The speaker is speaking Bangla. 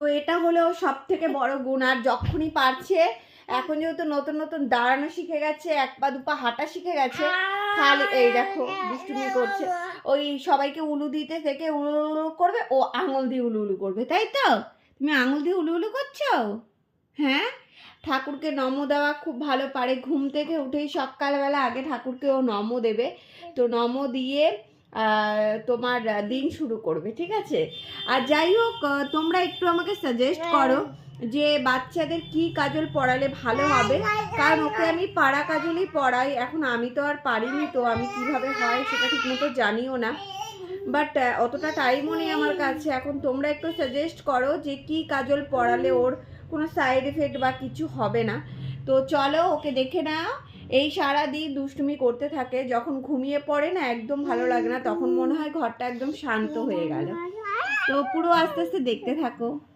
তো এটা হলো সব থেকে বড় গুণ। আর যখনই পারছে, এখন যেহেতু নতুন নতুন দাঁড়ানো শিখে গেছে, এক পা দুপা হাঁটা শিখে গেছে, খালি এই দেখো দুষ্টুমি করছে। ওই সবাইকে উলু দিতে থেকে উলু উলু করবে, ও আঙুল দিয়ে উলু উলু করবে, তাই তো? তুমি আঙুল দিয়ে উলু উলু করছো? হ্যাঁ, ঠাকুরকে নমো দেওয়া খুব ভালো পারে। ঘুম থেকে উঠেই সকালবেলা আগে ঠাকুরকে ও নমো দেবে। তো নমো দিয়ে তোমার দিন শুরু করবে, ঠিক আছে? আর যাই হোক, তোমরা একটু আমাকে সাজেস্ট করো যে বাচ্চাদের কি কাজল পড়ালে ভালো হবে, কারণ ওকে আমি পাড়া কাজলই পড়াই। এখন আমি তো আর পারিনি, তো আমি কিভাবে হয় সেটা ঠিক মতো জানিও না, বাট অতটা টাইমও নেই আমার কাছে। এখন তোমরা একটু সাজেস্ট করো যে কি কাজল পড়ালে ওর কোনো সাইড এফেক্ট বা কিছু হবে না। তো চলো ওকে দেখে নাও। এই সারাদিন দুষ্টুমি করতে থাকে, যখন ঘুমিয়ে পড়ে না একদম ভালো লাগে না, তখন মনে হয় ঘরটা একদম শান্ত হয়ে গেল। তো পুরো আস্তে আস্তে দেখতে থাকো।